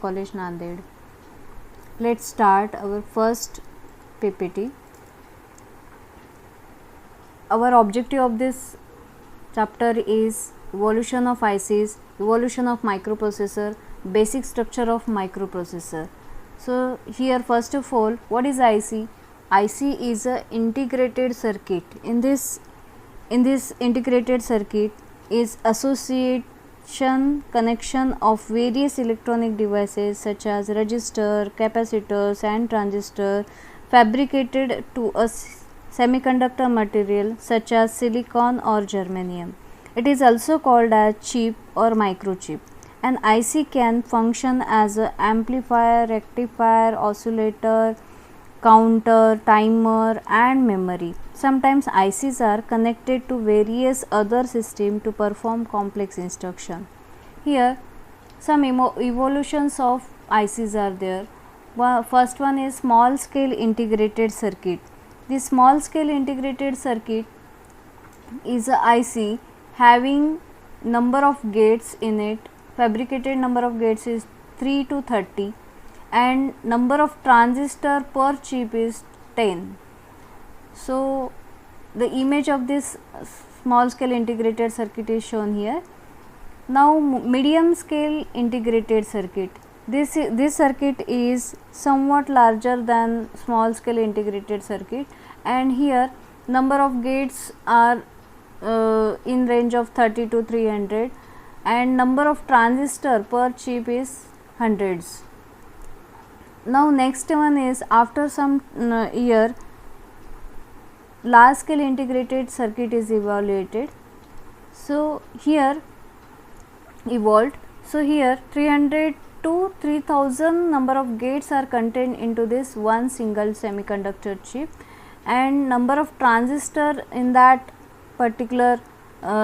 College Nanded. Let's start our first PPT. Our objective of this chapter is evolution of ICs, evolution of microprocessor, basic structure of microprocessor. So here first of all, what is IC? IC is a integrated circuit. In this integrated circuit is association connection of various electronic devices such as resistor, capacitors and transistor fabricated to a semiconductor material such as silicon or germanium. It is also called as chip or microchip. An IC can function as an amplifier, rectifier, oscillator, counter, timer and memory. Sometimes ICs are connected to various other systems to perform complex instruction. Here some evolutions of ICs are there. First one is small scale integrated circuit. This small scale integrated circuit is a IC having number of gates in it. Fabricated number of gates is 3 to 30 and number of transistor per chip is 10. So the image of this small scale integrated circuit is shown here. Now medium scale integrated circuit. This circuit is somewhat larger than small scale integrated circuit, and here number of gates are in range of 30 to 300 and number of transistor per chip is hundreds. Now next one is after some year large scale integrated circuit is evaluated. So here evolved. So here 300 to 3000 number of gates are contained into this one single semiconductor chip, and number of transistor in that particular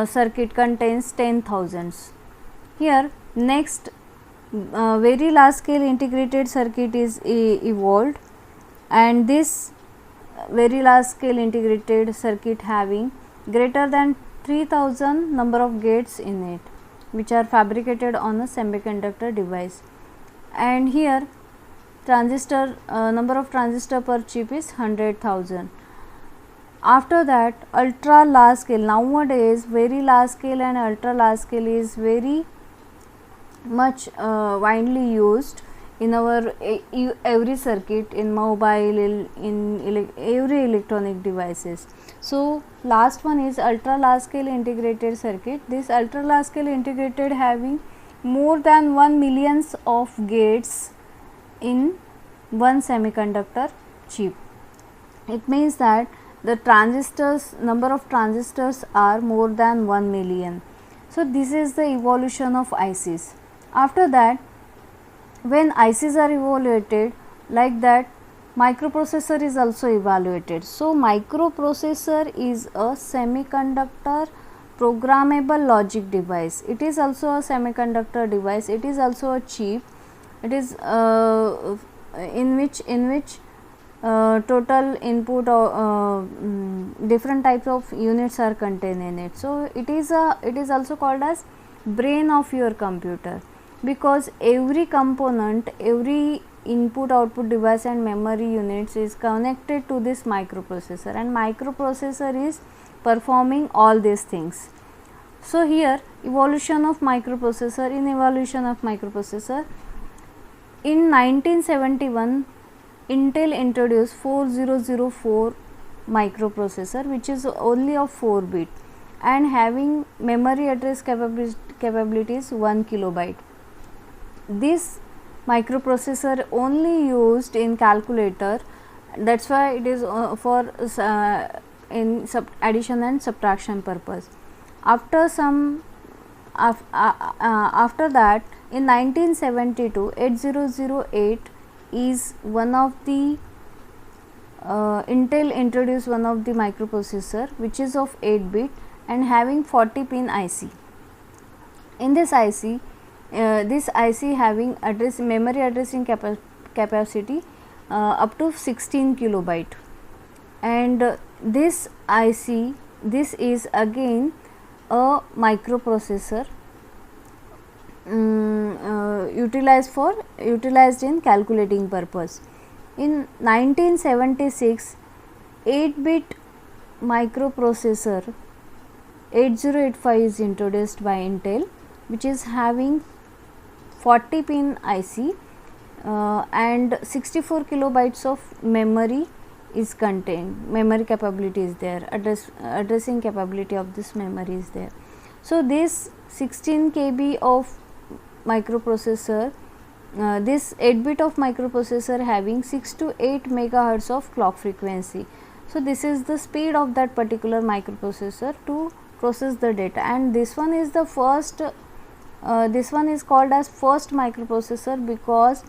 circuit contains 10,000s. Here next very large scale integrated circuit is evolved, and this very large scale integrated circuit having greater than 3000 number of gates in it, which are fabricated on a semiconductor device, and here transistor number of transistor per chip is 100,000. After that ultra large scale, nowadays very large scale and ultra large scale is very much widely used in our every circuit, in mobile, in every electronic devices. So last one is ultra large scale integrated circuit. This ultra large scale integrated having more than 1 millions of gates in one semiconductor chip. It means that the transistors, number of transistors are more than 1 million. So this is the evolution of ICs. After that, when ICs are evaluated, like that microprocessor is also evaluated. So microprocessor is a semiconductor programmable logic device. It is also a semiconductor device. It is also a chip. It is in which total input or different types of units are contained in it. So it is also called as brain of your computer, because every component, every input output device and memory units is connected to this microprocessor, and microprocessor is performing all these things. So here evolution of microprocessor. In evolution of microprocessor, in 1971 Intel introduced 4004 microprocessor, which is only of 4 bit and having memory address capabilities 1 kilobyte. This microprocessor only used in calculator, that's why it is for in addition and subtraction purpose. After that in 1972 8008 is one of the Intel introduced one of the microprocessor which is of 8 bit and having 40 pin IC. In this IC having memory addressing capacity up to 16 kilobyte, and this IC, this is again a microprocessor utilized in calculating purpose. In 1976, 8-bit microprocessor 8085 is introduced by Intel, which is having 40 pin IC and 64 kilobytes of memory is contained. Memory capability is there, addressing capability of this memory is there. So this 16 KB of microprocessor, this 8-bit of microprocessor having 6 to 8 megahertz of clock frequency. So this is the speed of that particular microprocessor to process the data, and this one is the first, this one is called as first microprocessor because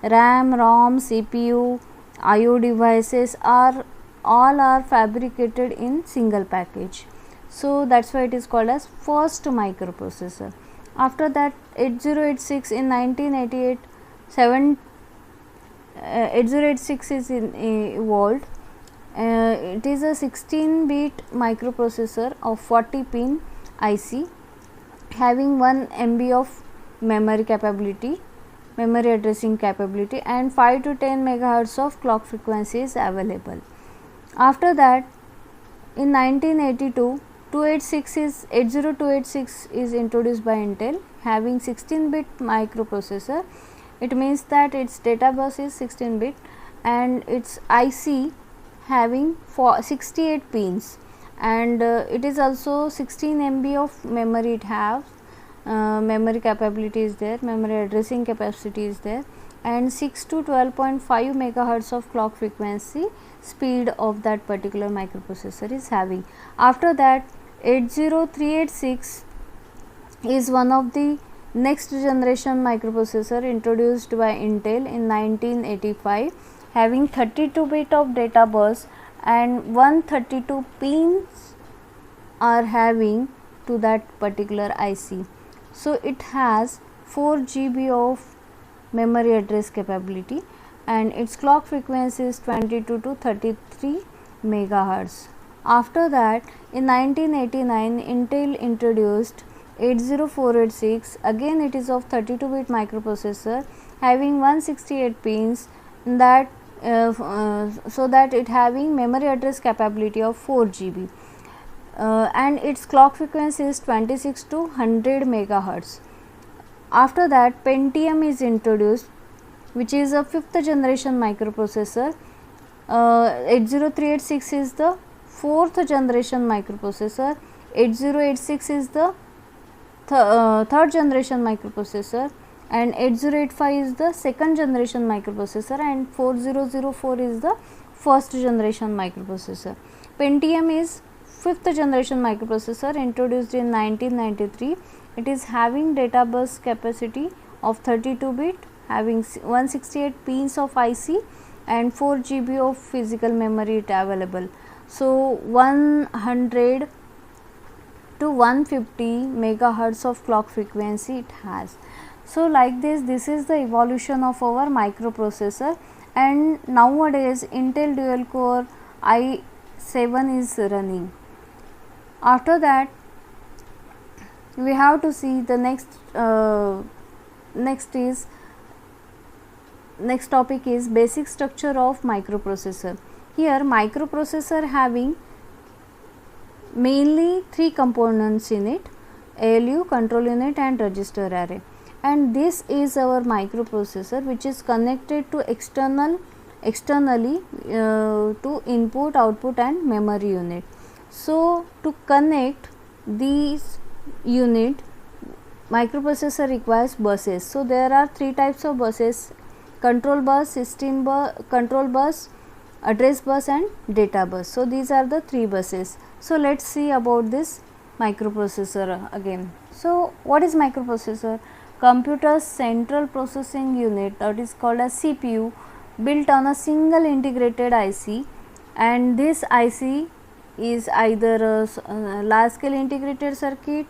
RAM, ROM, CPU, IO devices are all fabricated in single package. So that's why it is called as first microprocessor. After that 8086 in 1988, 8086 is evolved. It is a 16-bit microprocessor of 40 pin IC having 1 MB of memory capability, memory addressing capability, and 5 to 10 megahertz of clock frequency is available. After that, in 1982, 80286 is introduced by Intel having 16-bit microprocessor. It means that its data bus is 16-bit and its IC having 68 pins, and it is also 16 MB of memory. It has memory capability is there, memory addressing capacity is there, and 6 to 12.5 megahertz of clock frequency speed of that particular microprocessor is having. After that, 80386 is one of the next generation microprocessor introduced by Intel in 1985 having 32-bit of data bus and 132 pins are having to that particular IC. So it has 4 GB of memory address capability and its clock frequency is 22 to 33 megahertz. After that, in 1989, Intel introduced 80486. Again, it is of 32-bit microprocessor having 168 pins that so that it having memory address capability of 4 GB and its clock frequency is 26 to 100 megahertz. After that, Pentium is introduced, which is a 5th generation microprocessor. 80386 is the 4th generation microprocessor, 8086 is the 3rd generation microprocessor, and 8085 is the 2nd generation microprocessor, and 4004 is the 1st generation microprocessor. Pentium is 5th generation microprocessor introduced in 1993. It is having data bus capacity of 32-bit, having 168 pins of IC and 4 GB of physical memory available. So 100 to 150 megahertz of clock frequency it has. So like this is the evolution of our microprocessor, and nowadays Intel dual core i7 is running. After that, we have to see the next topic is basic structure of microprocessor. Here microprocessor having mainly 3 components in it: ALU, control unit, and register array. And this is our microprocessor, which is connected to externally to input, output, and memory unit. So to connect these unit, microprocessor requires buses. So there are 3 types of buses: control bus, system bus, control bus, address bus, and data bus. So these are the 3 buses. So let's see about this microprocessor again. So what is microprocessor? Computer's central processing unit, that is called as CPU, built on a single integrated IC, and this IC is either a large scale integrated circuit,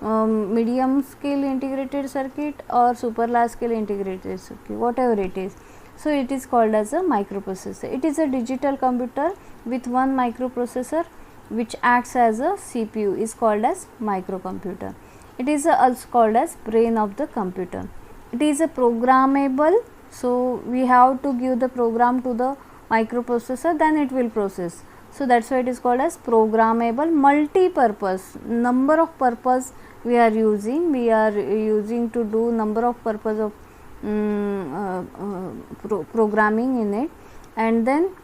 medium scale integrated circuit, or super large scale integrated circuit, whatever it is. So it is called as a microprocessor. It is a digital computer with one microprocessor which acts as a CPU, is called as microcomputer. It is also called as brain of the computer. It is a programmable, so we have to give the program to the microprocessor, then it will process. So that's why it is called as programmable, multi-purpose, number of purpose we are using to do number of purpose of programming in it. And then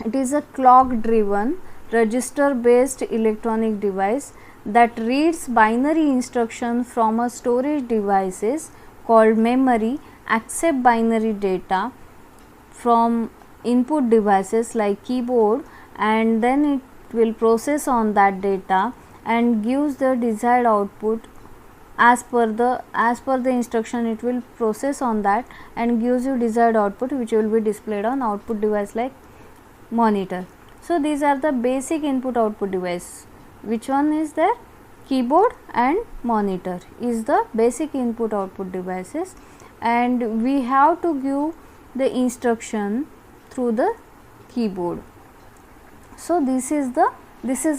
it is a clock driven register based electronic device that reads binary instruction from a storage devices called memory, accept binary data from input devices like keyboard, and then it will process on that data and gives the desired output as per the instruction. It will process on that and gives you desired output, which will be displayed on output device like monitor. So these are the basic input output device. Which one is there? Keyboard and monitor is the basic input output devices, and we have to give the instruction through the keyboard. So this is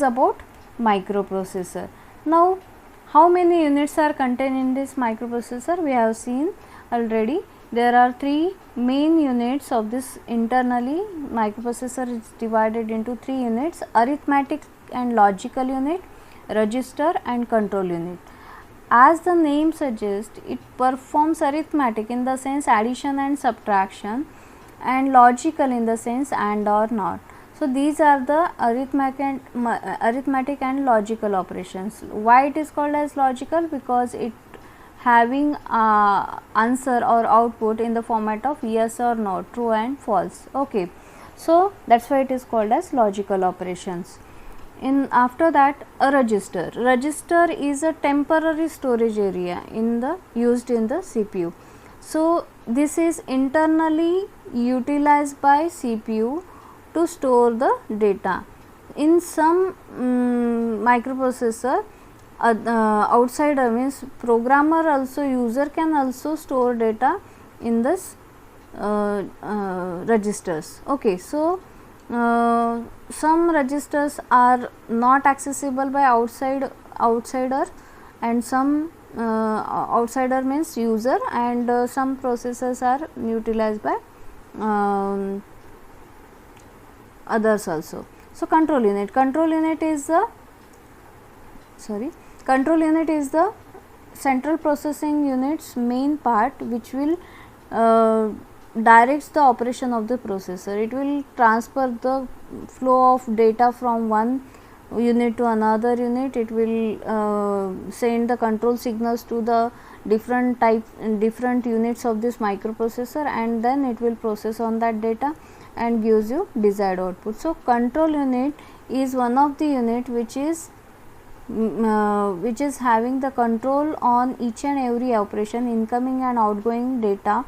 about microprocessor. Now how many units are contained in this microprocessor? We have seen already. There are three main units of this. Internally, microprocessor is divided into three units: arithmetic and logical unit, register and control unit. As the name suggests, it performs arithmetic in the sense addition and subtraction, and logical in the sense and or not. So these are the arithmetic and logical operations. Why it is called as logical? Because it having answer or output in the format of yes or no, true and false. Okay, so that's why it is called as logical operations. After that, a register. Register is a temporary storage area used in the CPU. So this is internally utilized by CPU to store the data. In some microprocessor, outsider means programmer also, user can also store data in this registers. Okay, so some registers are not accessible by outsider, and some outsider means user, and some processors are utilized by others also. So control unit is the central processing unit's main part, which will directs the operation of the processor. It will transfer the flow of data from one unit to another unit. It will send the control signals to the different units of this microprocessor, and then it will process on that data and gives you desired output. So control unit is one of the unit which is having the control on each and every operation, incoming and outgoing data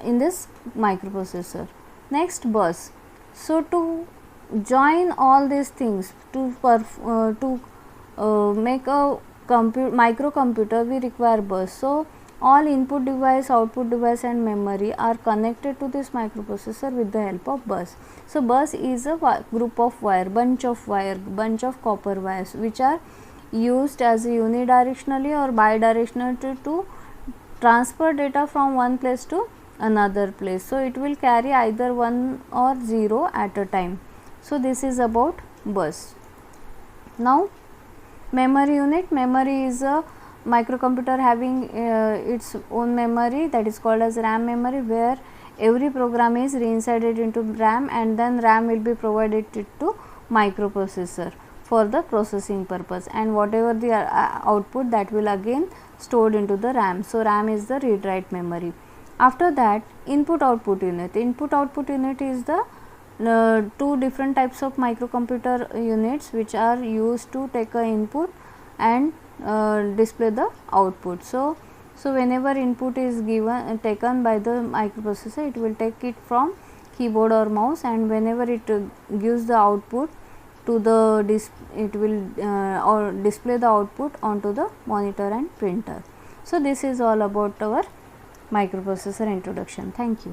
in this microprocessor. Next, bus. So to join all these things, to make a microcomputer, we require bus. So all input device, output device and memory are connected to this microprocessor with the help of bus. So bus is a group of bunch of copper wires, which are used as unidirectionally or bidirectionally to transfer data from one place to another place. So it will carry either 1 or 0 at a time. So this is about bus. Now memory unit. Memory is a microcomputer having its own memory, that is called as RAM memory, where every program is reinserted into RAM, and then RAM will be provided to microprocessor for the processing purpose, and whatever the output, that will again stored into the RAM. So RAM is the read write memory. After that, input output unit. Input output unit is the two different types of microcomputer units which are used to take a input and display the output. So whenever input is taken by the microprocessor, it will take it from keyboard or mouse, and whenever it gives the output to the it will or display the output onto the monitor and printer. So this is all about our microprocessor introduction. Thank you.